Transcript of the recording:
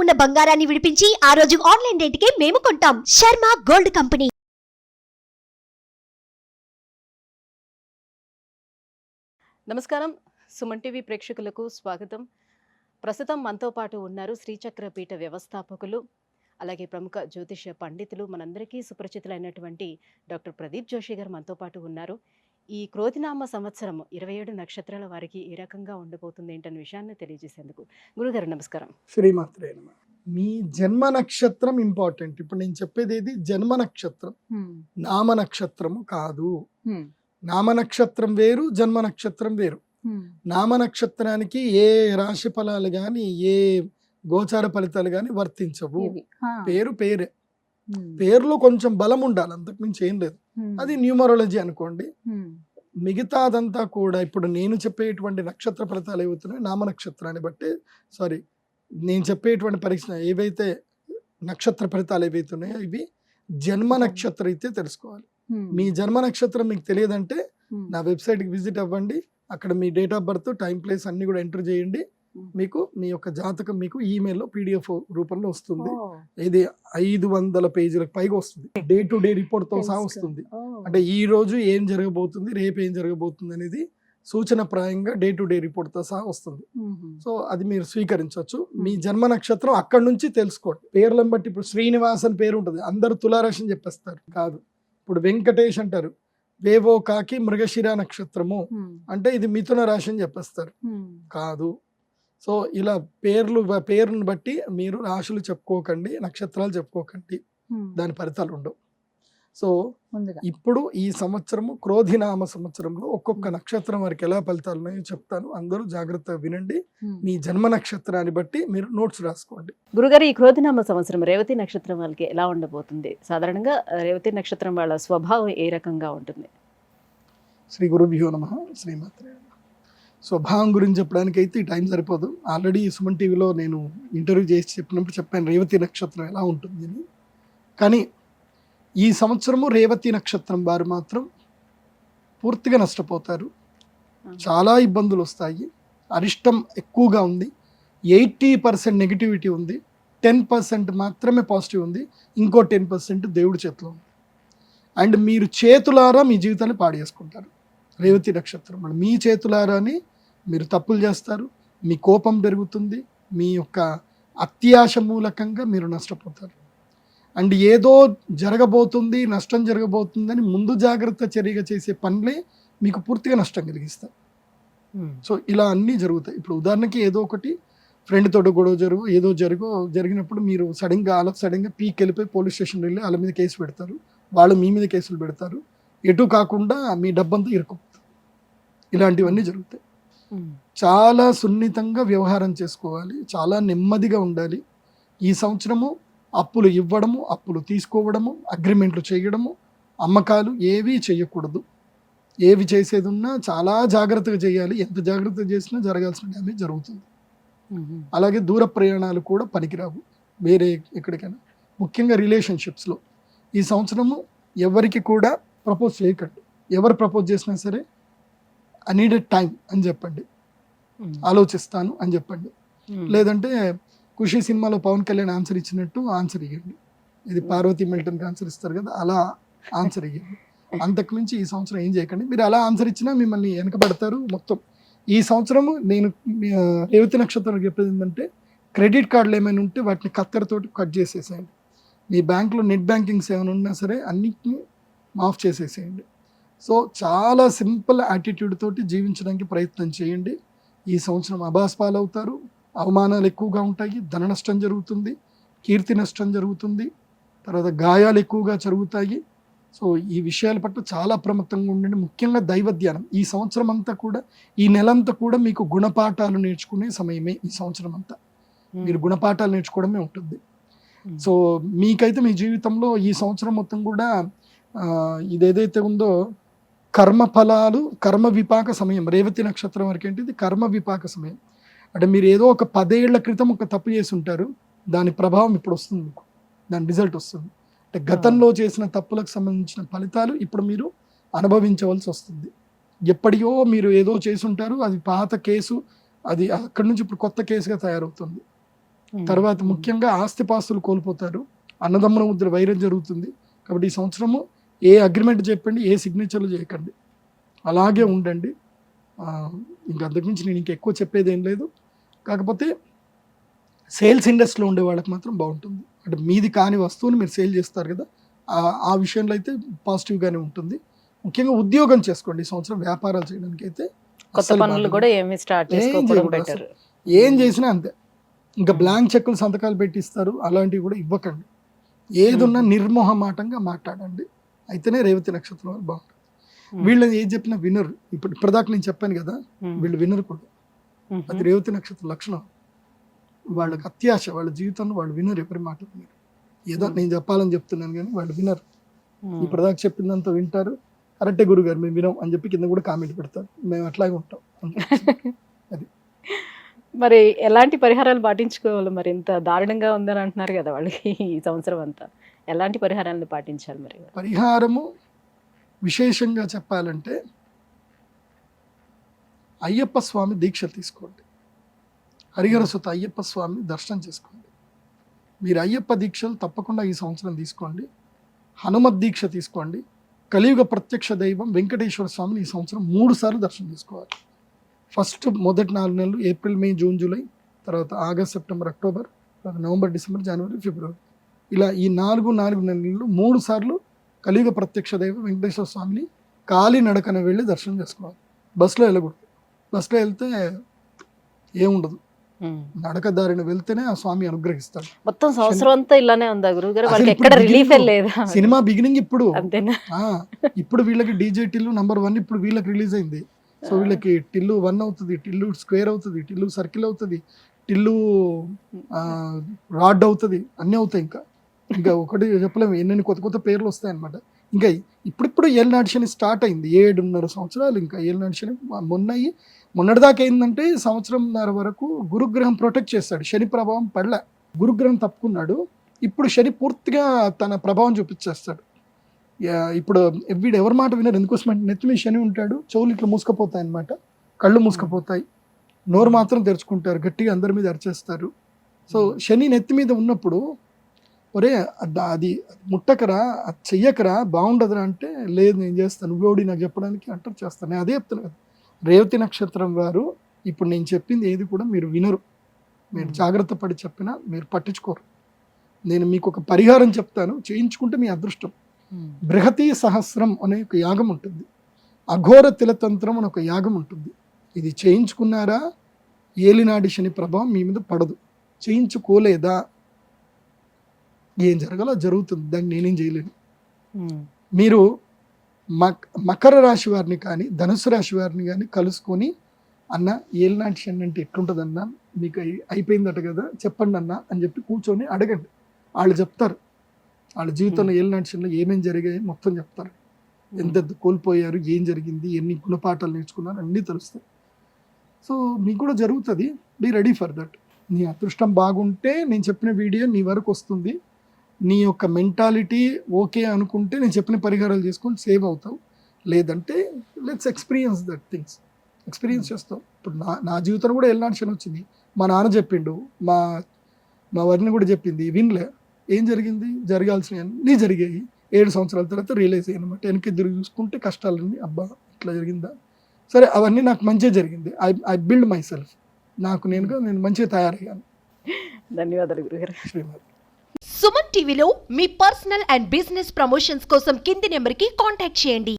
ఉన్న బంగారాన్ని విడిపించి ఆ రోజు ఆన్లైన్ రేటుకే మేము కొంటాం. Sharma gold company. నమస్కారం, సుమన్ టీవీ ప్రేక్షకులకు స్వాగతం. ప్రస్తుతం మనతో పాటు ఉన్నారు శ్రీచక్ర పీఠ వ్యవస్థాపకులు, అలాగే ప్రముఖ జ్యోతిష పండితులు, మనందరికీ సుపరిచితులైనటువంటి డాక్టర్ ప్రదీప్ జోషి గారు మనతో పాటు ఉన్నారు. ఈ క్రోధినామ సంవత్సరం 27 నక్షత్రాల వారికి ఏ రకంగా ఉండబోతుంది ఏంటనే విషయాన్ని తెలియజేసేందుకు గురుగారు నమస్కారం. శ్రీమాత్రే నమః. మీ జన్మ నక్షత్రం ఇంపార్టెంట్. ఇప్పుడు నేను చెప్పేది ఏది జన్మ నక్షత్రం, నామ నక్షత్రము కాదు. నామ నక్షత్రం వేరు, జన్మ నక్షత్రం వేరు. నామ నక్షత్రానికి ఏ రాశి ఫలాలు గాని ఏ గోచార ఫలితాలు గాని వర్తించవు. పేరు పేరే, పేరులో కొంచెం బలం ఉండాలి, అంతకు మించి ఏం లేదు. అది న్యూమరాలజీ అనుకోండి. మిగతాదంతా కూడా ఇప్పుడు నేను చెప్పేటువంటి నక్షత్ర ఫలితాలు ఏవవుతున్నాయి నామ నక్షత్రాన్ని బట్టి, సారీ నేను చెప్పేటువంటి పరీక్ష ఏవైతే నక్షత్ర ఫలితాలు ఏవైతున్నాయో ఇవి జన్మ నక్షత్రం అయితే తెలుసుకోవాలి. మీ జన్మ నక్షత్రం మీకు తెలియదంటే నా వెబ్సైట్కి విజిట్ అవ్వండి. అక్కడ మీ date of birth, time, place అన్ని కూడా ఎంటర్ చేయండి. మీకు మీ యొక్క జాతకం మీకు ఈమెయిల్లో PDF రూపంలో వస్తుంది. ఇది 500 పేజీలకు పైగా వస్తుంది. డే టు డే రిపోర్ట్ తో సహా వస్తుంది. అంటే ఈ రోజు ఏం జరగబోతుంది, రేపు ఏం జరగబోతుంది అనేది సూచన ప్రాయంగా డే టు డే రిపోర్ట్ తో సహా వస్తుంది. సో అది మీరు స్వీకరించవచ్చు. మీ జన్మ నక్షత్రం అక్కడ నుంచి తెలుసుకోండి. పేర్లను బట్టి ఇప్పుడు శ్రీనివాస్ అని పేరు ఉంటుంది, అందరూ తులారాశి అని చెప్పేస్తారు. కాదు. ఇప్పుడు వెంకటేష్ అంటారు, వేవో కాకి మృగశిర నక్షత్రము అంటే ఇది మిథున రాశి అని చెప్పేస్తారు. కాదు. సో ఇలా పేరును బట్టి మీరు రాశులు చెప్పుకోకండి, నక్షత్రాలు చెప్పుకోకండి, దాని ఫలితాలు ఉండవు. సో ఇప్పుడు ఈ సంవత్సరము క్రోధినామ సంవత్సరంలో ఒక్కొక్క నక్షత్రం వారికి ఎలా ఫలితాలు ఉన్నాయో చెప్తాను. అందరూ జాగ్రత్తగా వినండి. మీ జన్మ నక్షత్రాన్ని బట్టి మీరు నోట్స్ రాసుకోండి. గురుగారు, ఈ క్రోధినామ సంవత్సరం రేవతి నక్షత్రం వాళ్ళకి ఎలా ఉండబోతుంది? సాధారణంగా రేవతి నక్షత్రం వాళ్ళ స్వభావం ఏ రకంగా ఉంటుంది? శ్రీ గురుభ్యో నమః. శ్రీమాత్రే నమః. స్వభావం గురించి చెప్పడానికి అయితే ఈ టైం సరిపోదు. ఆల్రెడీ సుమన్ టీవీలో నేను ఇంటర్వ్యూ చేసి చెప్పినప్పుడు చెప్పాను రేవతి నక్షత్రం ఎలా ఉంటుంది అని. కానీ ఈ సంవత్సరము రేవతి నక్షత్రం వారు మాత్రం పూర్తిగా నష్టపోతారు. చాలా ఇబ్బందులు వస్తాయి. అరిష్టం ఎక్కువగా ఉంది. 80% నెగిటివిటీ ఉంది. 10% మాత్రమే పాజిటివ్ ఉంది. ఇంకో 10% దేవుడి చేతిలో ఉంది. అండ్ మీరు చేతులారా మీ జీవితాన్ని పాడు చేసుకుంటారు. రేవతి నక్షత్రం అంటే మీ చేతులారాని మీరు తప్పులు చేస్తారు. మీ కోపం పెరుగుతుంది. మీ యొక్క అత్యాశ మూలకంగా మీరు నష్టపోతారు. అండ్ ఏదో జరగబోతుంది, నష్టం జరగబోతుందని ముందు జాగ్రత్త చర్యగా చేసే పనులే మీకు పూర్తిగా నష్టం కలిగిస్తాయి. సో ఇలా అన్నీ జరుగుతాయి. ఇప్పుడు ఉదాహరణకి ఏదో ఒకటి ఫ్రెండ్ తోటి గొడవ జరిగినప్పుడు మీరు సడన్గా పీక్ వెళ్ళిపోయి పోలీస్ స్టేషన్ వెళ్ళి వాళ్ళ మీద కేసు పెడతారు. వాళ్ళు మీ మీద కేసులు పెడతారు. ఎటు కాకుండా మీ డబ్బంతా ఇరుక్కుపోతుంది. ఇలాంటివన్నీ జరుగుతాయి. చాలా సున్నితంగా వ్యవహారం చేసుకోవాలి. చాలా నెమ్మదిగా ఉండాలి. ఈ సంవత్సరము అప్పులు ఇవ్వడము, అప్పులు తీసుకోవడము, అగ్రిమెంట్లు చేయడము, అమ్మకాలు ఏవి చేయకూడదు. ఏవి చేసేది ఉన్నా చాలా జాగ్రత్తగా చేయాలి. ఎంత జాగ్రత్తగా చేసినా జరగాల్సిన డ్యామేజ్ జరుగుతుంది. అలాగే దూర ప్రయాణాలు కూడా పనికిరావు. వేరే ఎక్కడికైనా, ముఖ్యంగా రిలేషన్షిప్స్లో ఈ సంవత్సరము ఎవరికి కూడా ప్రపోజ్ చేయకండి. ఎవరు ప్రపోజ్ చేసినా సరే ఐ నీడెడ్ టైం అని చెప్పండి, ఆలోచిస్తాను అని చెప్పండి. లేదంటే ఖుషి సినిమాలో పవన్ కళ్యాణ్ ఆన్సర్ ఇచ్చినట్టు ఆన్సర్ ఇవ్వండి. ఇది పార్వతీ మిల్టన్కి ఆన్సర్ ఇస్తారు కదా, అలా ఆన్సర్ ఇవ్వండి. అంతకు మించి ఈ సంవత్సరం ఏం చేయకండి. మీరు అలా ఆన్సర్ ఇచ్చినా మిమ్మల్ని వెనకబడతారు. మొత్తం ఈ సంవత్సరము నేను రేవతి నక్షత్రం చెప్పేది ఏంటంటే, క్రెడిట్ కార్డులు ఏమైనా ఉంటే వాటిని కత్తెరతోటి కట్ చేసేసేయండి. మీ బ్యాంక్లో నెట్ బ్యాంకింగ్స్ ఏమైనా ఉన్నా సరే అన్నిటిని మాఫ్ చేసేసేయండి. సో చాలా సింపుల్ యాటిట్యూడ్ తోటి జీవించడానికి ప్రయత్నం చేయండి. ఈ సంవత్సరం అభాస్పాలవుతారు. అవమానాలు ఎక్కువగా ఉంటాయి. ధన నష్టం జరుగుతుంది. కీర్తి నష్టం జరుగుతుంది. తర్వాత గాయాలు ఎక్కువగా జరుగుతాయి. సో ఈ విషయాల పట్ల చాలా అప్రమత్తంగా ఉండండి. ముఖ్యంగా దైవ ధ్యానం. ఈ సంవత్సరం అంతా కూడా, ఈ నెలంతా కూడా మీకు గుణపాఠాలు నేర్చుకునే సమయమే. ఈ సంవత్సరం అంతా మీరు గుణపాఠాలు నేర్చుకోవడమే ఉంటుంది. సో మీకైతే మీ జీవితంలో ఈ సంవత్సరం మొత్తం కూడా ఇదేదైతే ఉందో కర్మ ఫలాలు, కర్మ విపాక సమయం. రేవతి నక్షత్రం వరకు ఏంటిది కర్మ విపాక సమయం. అంటే మీరు ఏదో ఒక 10 ఏళ్ల క్రితం ఒక తప్పు చేసి ఉంటారు. దాని ప్రభావం ఇప్పుడు వస్తుంది, మీకు దాని రిజల్ట్ వస్తుంది. అంటే గతంలో చేసిన తప్పులకు సంబంధించిన ఫలితాలు ఇప్పుడు మీరు అనుభవించవలసి వస్తుంది. ఎప్పటికో మీరు ఏదో చేసి ఉంటారు, అది పాత కేసు, అది అక్కడి నుంచి ఇప్పుడు కొత్త కేసుగా తయారవుతుంది. తర్వాత ముఖ్యంగా ఆస్తిపాస్తులు కోల్పోతారు, అన్నదమ్ముల మధ్య వైరం జరుగుతుంది. కాబట్టి ఈ సంవత్సరము ఏ అగ్రిమెంట్ చెప్పండి, ఏ సిగ్నేచర్లు చేయకండి, అలాగే ఉండండి. ఇంకా అంతకుమించి నేను ఇంకా ఎక్కువ చెప్పేది ఏం లేదు. కాకపోతే సేల్స్ ఇండస్ట్రీలో ఉండే వాళ్ళకి మాత్రం బాగుంటుంది. అంటే మీది కాని వస్తువుని మీరు సేల్ చేస్తారు కదా, ఆ విషయంలో అయితే పాజిటివ్గానే ఉంటుంది. ముఖ్యంగా ఉద్యోగం చేసుకోండి ఈ సంవత్సరం. వ్యాపారాలు చేయడానికి అయితే కొత్త పనులు కూడా ఏమి స్టార్ట్ చేసుకోవడం బెటర్. ఏం చేసినా అంతే. ఇంకా బ్లాంక్ చెక్కులు సంతకాలు పెట్టిస్తారు, అలాంటివి కూడా ఇవ్వకండి. ఏదున్నా నిర్మోహమాటంగా మాట్లాడండి, అయితేనే రేవతి నక్షత్రం వాళ్ళు బాగుంటుంది. వీళ్ళని ఏది చెప్పినా వినరు. ఇప్పటిదాకా నేను చెప్పాను కదా, వీళ్ళు వినరు కూడా. అది రేవతి నక్షత్రం లక్షణం. వాళ్ళకి అత్యాశ, వాళ్ళ జీవితంలో వాళ్ళు వినరు, ఎవరి మాట వినరు. ఏదో నేను చెప్పాలని చెప్తున్నాను కానీ వాళ్ళు వినరు. ఇప్పటిదాకా చెప్పిందంతా వింటారు, కరెక్టే గురుగారు మేము వినం అని చెప్పి కింద కూడా కామెంట్ పెడతారు. మేము అట్లాగే ఉంటాం. అది మరి ఎలాంటి పరిహారాలు పాటించుకోవాలి? మరి ఇంత దారుణంగా ఉందని అంటున్నారు కదా వాళ్ళకి ఈ సంవత్సరం అంతా, ఎలాంటి పరిహారాలను పాటించాలి? మరి పరిహారము విశేషంగా చెప్పాలంటే అయ్యప్ప స్వామి దీక్ష తీసుకోండి. హరిహర సుత అయ్యప్ప స్వామిని దర్శనం చేసుకోండి. మీరు అయ్యప్ప దీక్షలు తప్పకుండా ఈ సంవత్సరం తీసుకోండి. హనుమత్ దీక్ష తీసుకోండి. కలియుగ ప్రత్యక్ష దైవం వెంకటేశ్వర స్వామిని ఈ సంవత్సరం 3 సార్లు దర్శనం చేసుకోవాలి. ఫస్ట్ మొదటి 4 నెలలు ఏప్రిల్, మే, జూన్, జూలై, తర్వాత ఆగస్ట్, సెప్టెంబర్, అక్టోబర్, తర్వాత నవంబర్, డిసెంబర్, జనవరి, ఫిబ్రవరి, ఇలా ఈ 4 నెలలు 3 సార్లు కలియుగ ప్రత్యక్ష దైవం వెంకటేశ్వర స్వామిని కాలి నడకన వెళ్ళి దర్శనం చేసుకోవాలి. బస్సులో వెళ్ళకూడదు. బస్సులో వెళ్తే ఏముండదు, నడక దారిన వెళ్తేనే ఆ స్వామి అనుగ్రహిస్తాడు. మొత్తం సంవత్సరం అంతా ఇలానే ఉందా గురుగారు? వాళ్ళకి ఎక్కడ రిలీఫ్ లేదా? సినిమా బిగినింగ్ ఇప్పుడు అంతేనా? ఇప్పుడు వీళ్ళకి డీజే టిల్లు #1 ఇప్పుడు వీళ్ళకి రిలీజ్ అయింది. సో వీళ్ళకి టిల్లు 1 అవుతుంది, టిల్లు స్క్వేర్ అవుతుంది, టిల్లు సర్కిల్ అవుతుంది, టిల్లు రాడ్ అవుతుంది, అన్నీ అవుతాయి. ఇంకా ఒకటి చెప్పలేము, ఎన్నెన్ని కొత్త కొత్త పేర్లు వస్తాయి అనమాట. ఇంకా ఇప్పుడు ఏలినాటి శని స్టార్ట్ అయింది. 7.5 సంవత్సరాలు ఇంకా ఏలినాటి శని మొన్నటిదాకా ఏంటంటే సంవత్సరంన్నర వరకు గురుగ్రహం ప్రొటెక్ట్ చేస్తాడు, శని ప్రభావం పడలే. గురుగ్రహం తప్పుకున్నాడు, ఇప్పుడు శని పూర్తిగా తన ప్రభావం చూపించేస్తాడు. ఇప్పుడు వీడు ఎవరి మాట వినరు. ఎందుకోసం నెత్తి మీద శని ఉంటాడు, చెవులు ఇట్లా మూసుకపోతాయి అనమాట, కళ్ళు మూసుకపోతాయి, నోరు మాత్రం తెరుచుకుంటారు, గట్టిగా అందరి మీద అరిచేస్తారు. సో శని నెత్తి మీద ఉన్నప్పుడు ఒరే అది ముట్టకరా, అది చెయ్యకరా, బాగుండదురా అంటే, లేదు నేను చేస్తాను, నువ్వేడి నాకు చెప్పడానికి అంటారు, చేస్తాను. నేను అదే చెప్తాను కదా, రేవతి నక్షత్రం వారు ఇప్పుడు నేను చెప్పింది ఏది కూడా మీరు వినరు. మీరు జాగ్రత్త పడి చెప్పినా మీరు పట్టించుకోరు. నేను మీకు ఒక పరిహారం చెప్తాను, చేయించుకుంటే మీ అదృష్టం. బృహతీ సహస్రం అనే ఒక యాగం ఉంటుంది, అఘోర తిలతంత్రం అనే ఒక యాగం ఉంటుంది. ఇది చేయించుకున్నారా ఏలినాడి శని ప్రభావం మీ మీద పడదు. చేయించుకోలేదా ఏం జరగాలో జరుగుతుంది, దాన్ని నేనేం చేయలేను. మీరు మకర రాశి వారిని కానీ ధనుసు రాశి వారిని కానీ కలుసుకొని, అన్న ఏలినాటి శని అంటే ఎట్లుంటుందన్నా, మీకు అయిపోయిందట కదా చెప్పండి అన్న అని చెప్పి కూర్చొని అడగండి. వాళ్ళు చెప్తారు, వాళ్ళ జీవితంలో ఏలినాటి శనిలో ఏమేమి జరిగాయి మొత్తం చెప్తారు. ఎంత కోల్పోయారు, ఏం జరిగింది, ఎన్ని గుణపాఠాలు నేర్చుకున్నారు, అన్నీ తెలుస్తాయి. సో మీకు కూడా జరుగుతుంది, బీ రెడీ ఫర్ దట్. నీ అదృష్టం బాగుంటే నేను చెప్పిన వీడియో నీ వరకు వస్తుంది. నీ యొక్క మెంటాలిటీ ఓకే అనుకుంటే నేను చెప్పిన పరిహారాలు చేసుకొని సేవ్ అవుతావు. లేదంటే let's experience that things, experience చేస్తావు. ఇప్పుడు నా జీవితంలో కూడా ఏలినాటి శని వచ్చింది. మా నాన్న చెప్పిండు, మా వదిన కూడా చెప్పింది, వినలే. ఏం జరిగింది, జరగాల్సినవి అన్నీ జరిగాయి. 7 సంవత్సరాల తర్వాత రియలైజ్ అయ్యాయి అనమాట. వెనక్కి తిరిగి చూసుకుంటే కష్టాలన్నీ, అబ్బా ఇట్లా జరిగిందా, సరే అవన్నీ నాకు మంచిగా జరిగింది. ఐ బిల్డ్ మై సెల్ఫ్, నేను మంచిగా తయారయ్యాను. ధన్యవాదాలు గురుగారు. శ్రీమతి. సుమన్ టీవీలో మీ పర్సనల్ అండ్ బిజినెస్ ప్రమోషన్స్ కోసం కింది నెంబర్కి కాంటాక్ట్ చేయండి.